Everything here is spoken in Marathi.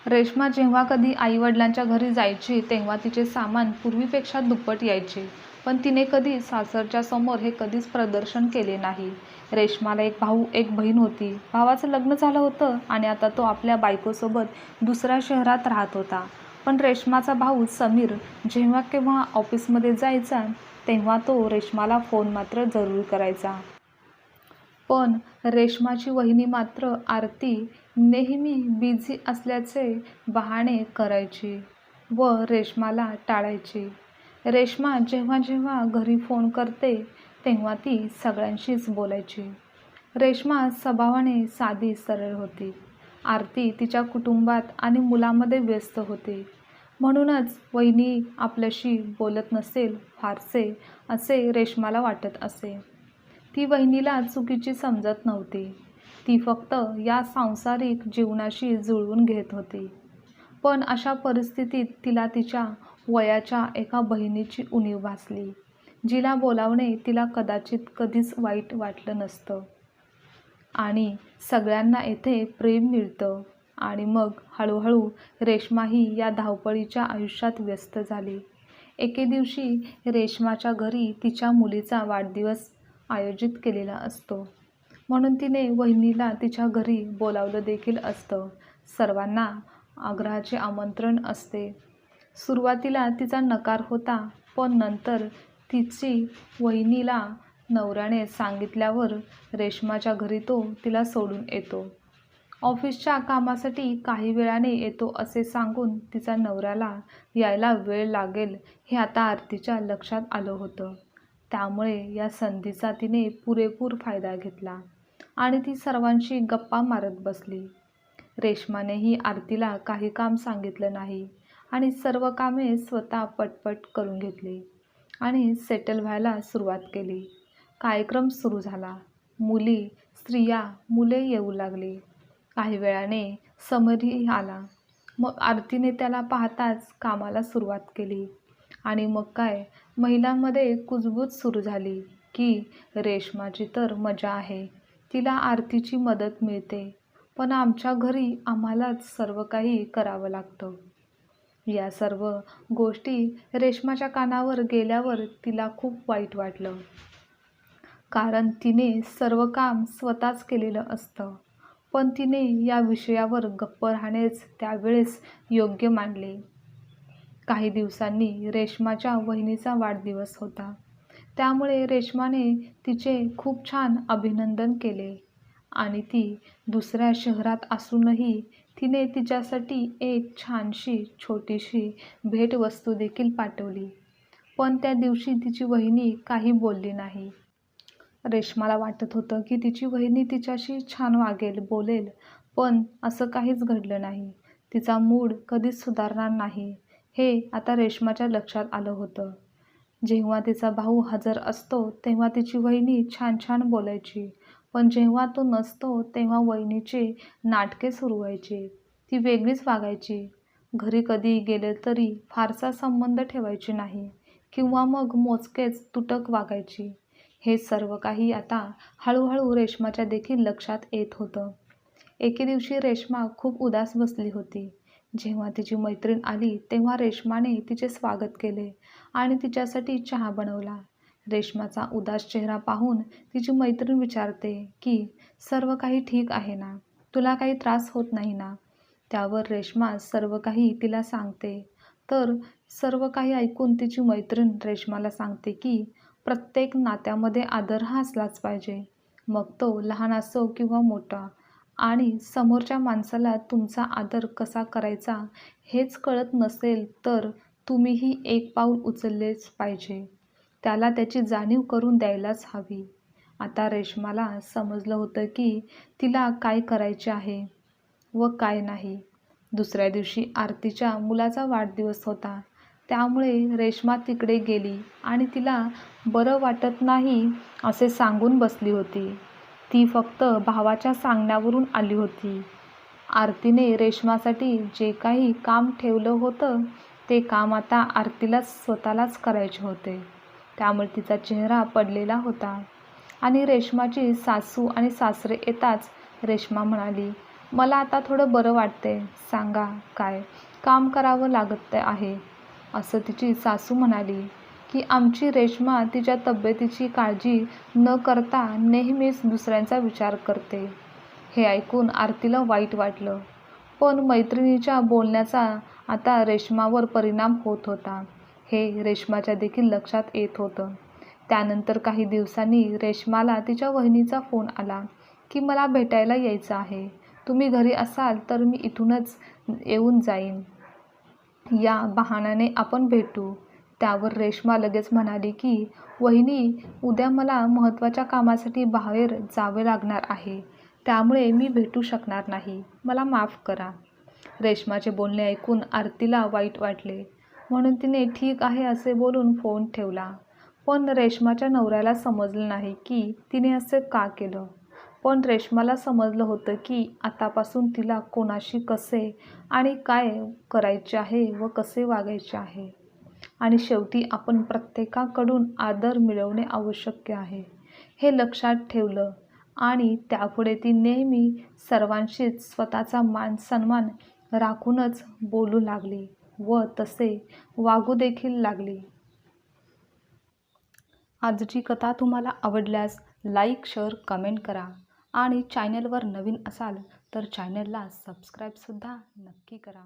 रेश्मा जेव्हा कधी आईवडिलांच्या घरी जायची तेव्हा तिचे सामान पूर्वीपेक्षा दुप्पट यायचे. पण तिने कधी सासरच्या समोर हे कधीच प्रदर्शन केले नाही. रेश्माला एक भाऊ एक बहीण होती. भावाचं लग्न झालं होतं आणि आता तो आपल्या बायकोसोबत दुसऱ्या शहरात राहत होता. पण रेश्माचा भाऊ समीर जेव्हा केव्हा ऑफिसमध्ये जायचा तेव्हा तो रेश्माला फोन मात्र जरूर करायचा. पण रेश्माची वहिनी मात्र आरती नेहमी बिझी असल्याचे बहाणे करायची व रेश्माला टाळायची. रेश्मा जेव्हा जेव्हा घरी फोन करते तेव्हा ती सगळ्यांशीच बोलायची. रेश्मा स्वभावाने साधी सरळ होती. आरती तिच्या कुटुंबात आणि मुलामध्ये व्यस्त होती. म्हणूनच वहिनी आपल्याशी बोलत नसेल फारसे असे रेश्माला वाटत असे. ती वहिनीला चुकीची समजत नव्हती. ती फक्त या सांसारिक जीवनाशी जुळवून घेत होती. पण अशा परिस्थितीत तिला तिच्या वयाच्या एका बहिणीची उणीव भासली, जिला बोलावणे तिला कदाचित कधीच वाईट वाटलं नसतं. आणि सगळ्यांना येथे प्रेम मिळतं. आणि मग हळूहळू रेश्माही या धावपळीच्या आयुष्यात व्यस्त झाली. एके दिवशी रेश्माच्या घरी तिच्या मुलीचा वाढदिवस आयोजित केलेला असतो. म्हणून तिने वहिनीला तिच्या घरी बोलावलं देखील असतं. सर्वांना आग्रहाचे आमंत्रण असते. सुरुवातीला तिचा नकार होता, पण नंतर तिची वहिनीला नवऱ्याने सांगितल्यावर रेश्माच्या घरी तो तिला सोडून येतो. ऑफिसच्या कामासाठी काही वेळाने येतो असे सांगून तिचा नवऱ्याला यायला वेळ लागेल हे आता आरतीच्या लक्षात आलं होतं. त्यामुळे या संधीचा तिने पुरेपूर फायदा घेतला आणि ती सर्वांशी गप्पा मारत बसली. रेश्मानेही आरतीला काही काम सांगितलं नाही आणि सर्व कामे स्वतः पटपट करून घेतली आणि सेटल व्हायला सुरुवात केली. कार्यक्रम सुरू झाला. मुली, स्त्रिया, मुले येऊ लागली. काही वेळाने समरही आला. मग आरतीने त्याला पाहताच कामाला सुरुवात केली. आणि मग काय, महिलांमध्ये कुजबूज सुरू झाली की रेश्माची तर मजा आहे, तिला आरतीची मदत मिळते, पण आमच्या घरी आम्हालाच सर्व काही करावं लागतं. या सर्व गोष्टी रेश्माच्या कानावर गेल्यावर तिला खूप वाईट वाटलं. कारण तिने सर्व काम स्वतःच केलेलं असतं. पण तिने या विषयावर गप्प राहणेच त्यावेळेस योग्य मानले. काही दिवसांनी रेश्माच्या वहिनीचा वाढदिवस होता. त्यामुळे रेश्माने तिचे खूप छान अभिनंदन केले आणि ती दुसऱ्या शहरात असूनही तिने तिच्यासाठी एक छानशी छोटीशी भेटवस्तू देखील पाठवली. पण त्या दिवशी तिची वहिनी काही बोलली नाही. रेश्माला वाटत होतं की तिची वहिनी तिच्याशी छान वागेल, बोलेल, पण असं काहीच घडलं नाही. तिचा मूड कधीच सुधारणार नाही हे आता रेश्माच्या लक्षात आलं होतं. जेव्हा तिचा भाऊ हजर असतो तेव्हा तिची वहिनी छान छान बोलायची, पण जेव्हा तो नसतो तेव्हा वहिनीचे नाटके सुरू व्हायचे. ती वेगळीच वागायची. घरी कधी गेले तरी फारसा संबंध ठेवायची नाही किंवा मग मोजकेच तुटक वागायची. हे सर्व काही आता हळूहळू रेश्माच्या देखील लक्षात येत होतं. एके दिवशी रेश्मा खूप उदास बसली होती. जेव्हा तिची मैत्रीण आली तेव्हा रेश्माने तिचे स्वागत केले आणि तिच्यासाठी चहा बनवला. रेश्माचा उदास चेहरा पाहून तिची मैत्रीण विचारते की सर्व काही ठीक आहे ना, तुला काही त्रास होत नाही ना. त्यावर रेश्मा सर्व काही तिला सांगते. तर सर्व काही ऐकून तिची मैत्रीण रेश्माला सांगते की प्रत्येक नात्यामध्ये आदर हा असलाच पाहिजे, मग तो लहान असो किंवा मोठा. आणि समोरच्या माणसाला तुमचा आदर कसा करायचा हेच कळत नसेल तर तुम्हीही एक पाऊल उचललेच पाहिजे. त्याला त्याची जाणीव करून द्यायलाच हवी. आता रेश्माला समजलं होतं की तिला काय करायचे आहे व काय नाही. दुसऱ्या दिवशी आरतीच्या मुलाचा वाढदिवस होता. त्यामुळे रेश्मा तिकडे गेली आणि तिला बरं वाटत नाही असे सांगून बसली होती. ती फक्त भावाच्या सांगण्यावरून आली होती. आरतीने रेश्मासाठी जे काही काम ठेवलं होतं ते काम आता आरतीलाच स्वतःलाच करायचे होते. त्यामुळे तिचा चेहरा पडलेला होता. आणि रेश्माची सासू आणि सासरे येताच रेश्मा म्हणाली, मला आता थोडं बरं वाटते. सांगा काय काम करावं लागत आहे, असं तिची सासू म्हणाली की आमची रेश्मा तिच्या तब्येतीची काळजी न करता नेहमीच दुसऱ्यांचा विचार करते. हे ऐकून आरतीला वाईट वाटलं. पण मैत्रिणीच्या बोलण्याचा आता रेश्मावर परिणाम होत होता, हे रेश्माच्या देखील लक्षात येत होतं. त्यानंतर काही दिवसांनी रेश्माला तिच्या वहिनीचा फोन आला की मला भेटायला यायचं आहे. तुम्ही घरी असाल तर मी इथूनच येऊन जाईन. या बहाण्याने आपण भेटू. त्यावर रेश्मा लगेच म्हणाली की वहिनी, उद्या मला महत्त्वाच्या कामासाठी बाहेर जावे लागणार आहे. त्यामुळे मी भेटू शकणार नाही. मला माफ करा. रेश्माचे बोलणे ऐकून आरतीला वाईट वाटले. म्हणून तिने ठीक आहे असे बोलून फोन ठेवला. पण रेश्माच्या नवऱ्याला समजलं नाही की तिने असे का केलं. पण रेश्माला समजलं होतं की आतापासून तिला कोणाशी कसे आणि काय करायचे आहे व कसे वागायचे आहे. आणि शेवटी आपण प्रत्येकाकडून आदर मिळवणे आवश्यक आहे, हे लक्षात ठेवलं. आणि त्यापुढे ती नेहमी सर्वांशीच स्वतःचा मान सन्मान राखूनच बोलू लागली व तसे वागू देखील लागली. आजची कथा तुम्हाला आवडल्यास लाईक, शेअर, कमेंट करा आणि चॅनलवर नवीन असाल तर चॅनलला सबस्क्राईबसुद्धा नक्की करा.